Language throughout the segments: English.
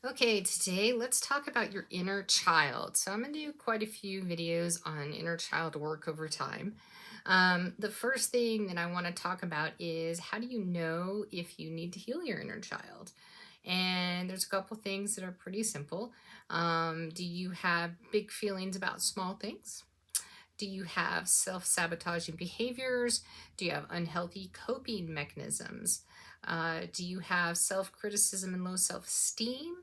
Okay, today let's talk about your inner child. So, I'm going to do quite a few videos on inner child work over time. The first thing that I want to talk about is how do you know if you need to heal your inner child? And there's a couple things that are pretty simple. Do you have big feelings about small things? Do you have self sabotaging behaviors? Do you have unhealthy coping mechanisms? Do you have self criticism and low self esteem?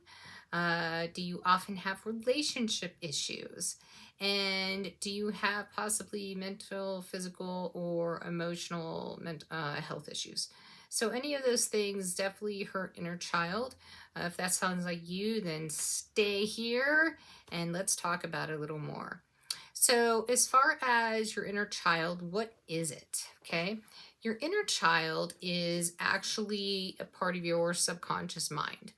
Do you often have relationship issues? And do you have possibly mental, physical, or emotional health issues? So, any of those things definitely hurt inner child. If that sounds like you, then stay here and let's talk about it a little more. So, as far as your inner child, what is it? Okay. Your inner child is actually a part of your subconscious mind.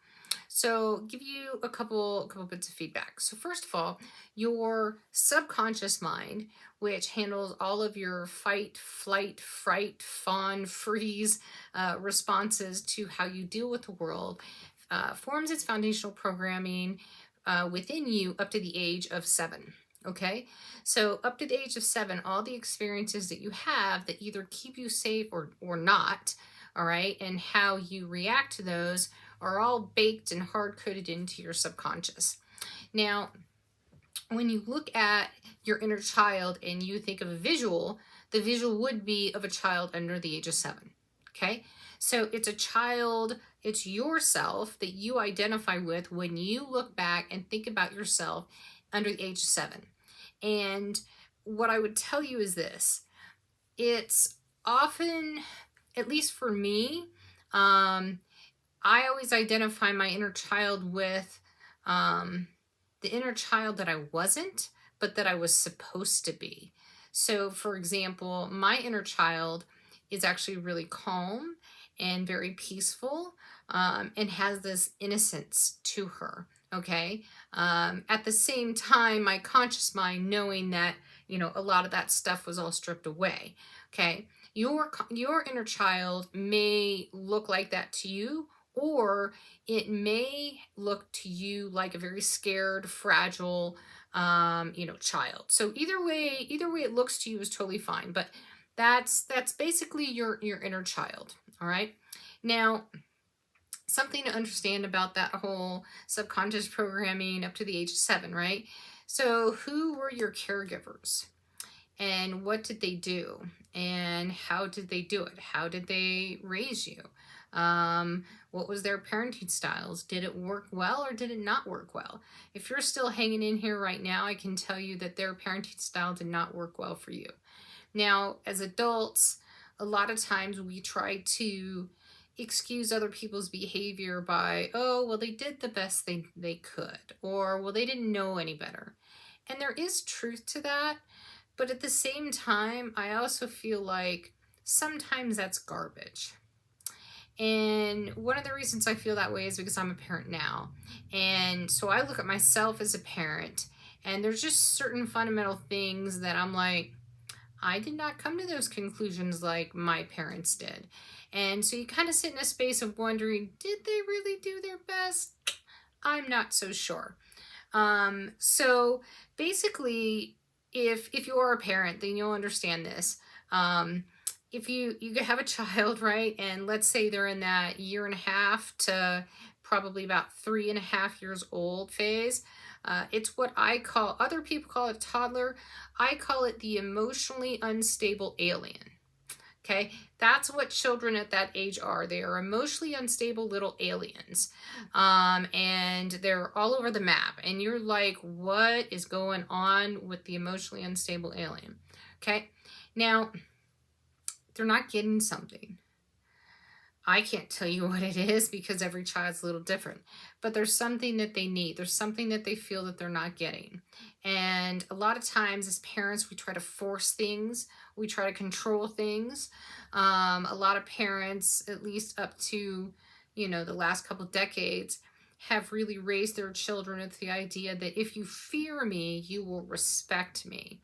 So, give you a couple bits of feedback. So, first of all, your subconscious mind, which handles all of your fight, flight, fright, fawn, freeze responses to how you deal with the world, forms its foundational programming within you up to the age of 7. Okay, so up to the age of 7, all the experiences that you have that either keep you safe or not, all right, and how you react to those are all baked and hard coded into your subconscious. Now, when you look at your inner child and you think of a visual, the visual would be of a child under the age of 7. Okay, so it's a child, it's yourself that you identify with when you look back and think about yourself under the age of 7. And what I would tell you is this: it's often, at least for me, um, I always identify my inner child with the inner child that I wasn't, but that I was supposed to be. So, for example, my inner child is actually really calm and very peaceful, and has this innocence to her. Okay. At the same time, my conscious mind knowing that, a lot of that stuff was all stripped away. Okay. Your inner child may look like that to you, or it may look to you like a very scared, fragile, child. So either way it looks to you is totally fine. But that's basically your inner child. All right. Now, something to understand about that whole subconscious programming up to the age of 7, right? So, who were your caregivers? And what did they do? And how did they do it? How did they raise you? What was their parenting styles? Did it work well or did it not work well? If you're still hanging in here right now, I can tell you that their parenting style did not work well for you. Now, as adults, a lot of times we try to excuse other people's behavior by, oh, well, they did the best they could, or, well, they didn't know any better. And there is truth to that. But at the same time, I also feel like sometimes that's garbage. And one of the reasons I feel that way is because I'm a parent now. And so I look at myself as a parent, and there's just certain fundamental things that I'm like, I did not come to those conclusions like my parents did. And so you kind of sit in a space of wondering, did they really do their best? I'm not so sure. So basically, if you are a parent, then you'll understand this. If you have a child, right, and let's say they're in that year and a half to probably about 3.5 years old phase, it's what I call, other people call it toddler. I call it the emotionally unstable alien. Okay, that's what children at that age are. They are emotionally unstable little aliens, and they're all over the map. And you're like, what is going on with the emotionally unstable alien? Okay, now they're not getting something. I can't tell you what it is because every child's a little different, but there's something that they need. There's something that they feel that they're not getting. And a lot of times as parents, we try to force things. We try to control things. A lot of parents, at least up to, the last couple decades, have really raised their children with the idea that if you fear me, you will respect me.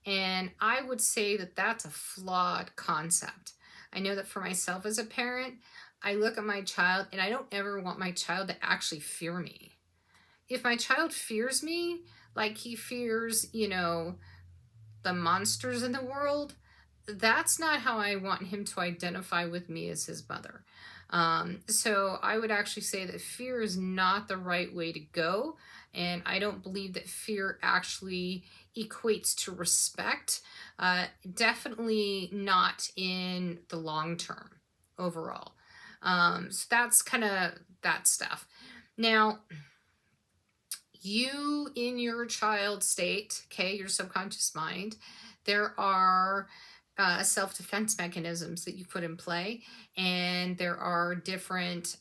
And I would say that that's a flawed concept. I know that for myself as a parent, I look at my child and I don't ever want my child to actually fear me. if my child fears me, like he fears, the monsters in the world, that's not how I want him to identify with me as his mother. So I would actually say that fear is not the right way to go. And I don't believe that fear actually equates to respect. Definitely not in the long term overall. So that's kind of that stuff. Now, you in your child state, okay, your subconscious mind, there are self-defense mechanisms that you put in play, and there are different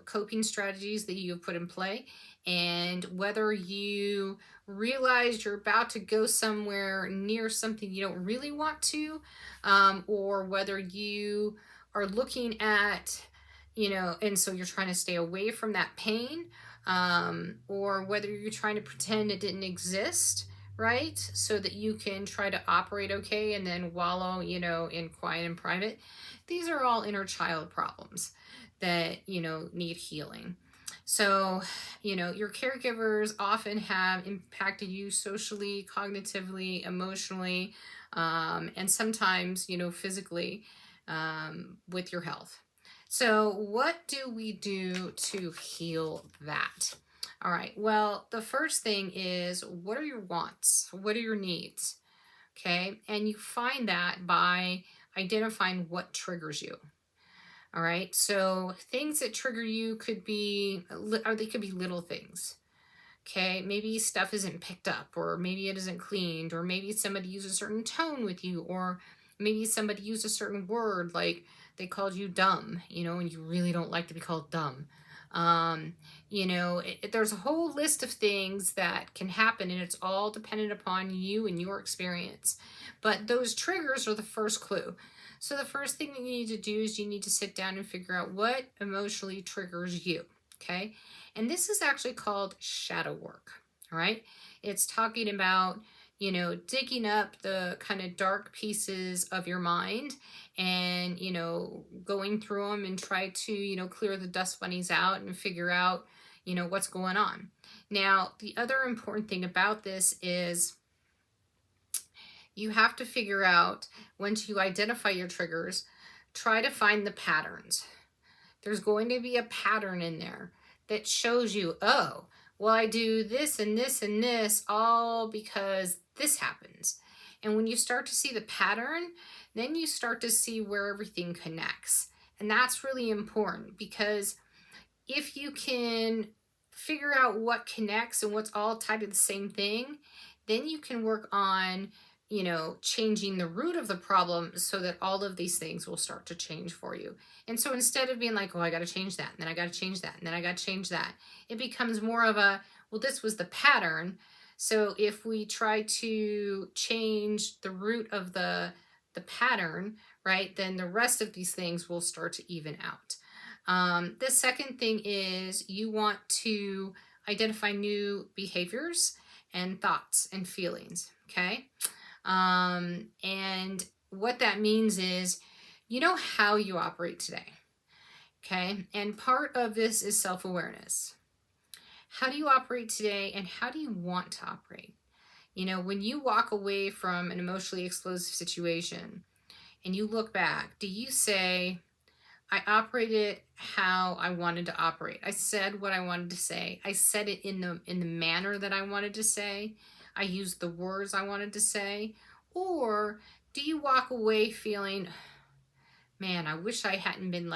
coping strategies that you have put in play. And whether you realize you're about to go somewhere near something you don't really want to, or whether you are looking at, and so you're trying to stay away from that pain, or whether you're trying to pretend it didn't exist, right? So that you can try to operate okay and then wallow, in quiet and private. These are all inner child problems that, need healing. So, your caregivers often have impacted you socially, cognitively, emotionally, and sometimes, physically, with your health. So what do we do to heal that? All right, well, the first thing is, what are your wants? What are your needs? Okay, and you find that by identifying what triggers you. All right, so things that trigger you could be, or they could be little things. Okay, maybe stuff isn't picked up, or maybe it isn't cleaned, or maybe somebody used a certain tone with you, or maybe somebody used a certain word, like they called you dumb, and you really don't like to be called dumb. There's a whole list of things that can happen, and it's all dependent upon you and your experience. But those triggers are the first clue. So the first thing that you need to do is you need to sit down and figure out what emotionally triggers you. Okay. And this is actually called shadow work. All right. It's talking about, digging up the kind of dark pieces of your mind and, going through them and try to, clear the dust bunnies out and figure out, what's going on. Now, the other important thing about this is you have to figure out, once you identify your triggers, try to find the patterns. There's going to be a pattern in there that shows you, oh, well, I do this and this and this all because this happens. And when you start to see the pattern, then you start to see where everything connects. And that's really important, because if you can figure out what connects and what's all tied to the same thing, then you can work on, changing the root of the problem so that all of these things will start to change for you. And so instead of being like, oh, I got to change that, and then I got to change that, and then I got to change that, it becomes more of a, well, this was the pattern. So if we try to change the root of the pattern, right, then the rest of these things will start to even out. The second thing is you want to identify new behaviors and thoughts and feelings, okay? And what that means is, how you operate today, okay? And part of this is self-awareness. How do you operate today, and how do you want to operate? When you walk away from an emotionally explosive situation and you look back, do you say, I operated how I wanted to operate. I said what I wanted to say. I said it in the manner that I wanted to say. I used the words I wanted to say. Or do you walk away feeling, man, I wish I hadn't been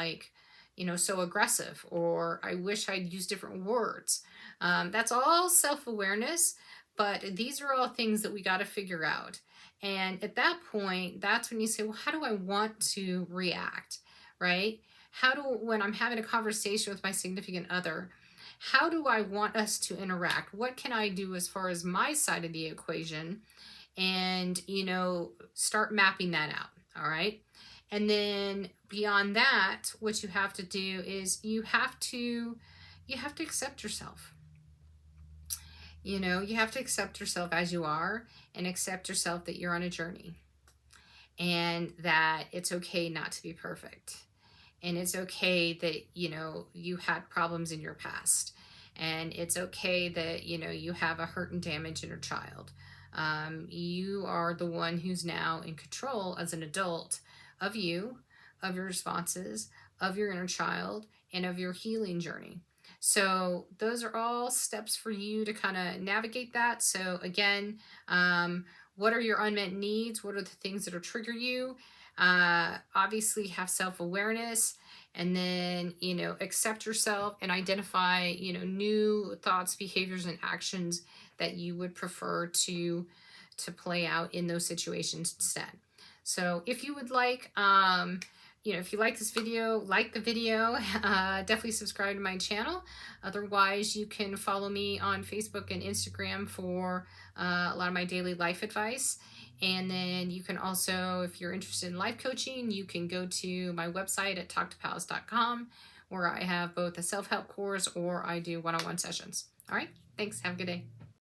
so aggressive, or I wish I'd used different words. That's all self-awareness, but these are all things that we got to figure out. And at that point, that's when you say, well, how do I want to react, right? When I'm having a conversation with my significant other, how do I want us to interact? What can I do as far as my side of the equation? And, start mapping that out. All right. And then beyond that, what you have to do is you have to accept yourself. You have to accept yourself as you are, and accept yourself that you're on a journey, and that it's okay not to be perfect. And it's okay that, you had problems in your past. And it's okay that, you have a hurt and damaged inner child. You are the one who's now in control as an adult of you, of your responses, of your inner child, and of your healing journey. So those are all steps for you to kind of navigate that. So again, what are your unmet needs? What are the things that will trigger you? Obviously have self-awareness, and then, accept yourself and identify, new thoughts, behaviors, and actions that you would prefer to play out in those situations instead. So if you would like, if you like this video, like the video, definitely subscribe to my channel. Otherwise, you can follow me on Facebook and Instagram for a lot of my daily life advice. And then you can also, if you're interested in life coaching, you can go to my website at talktopalace.com, where I have both a self-help course or I do one-on-one sessions. All right, thanks. Have a good day.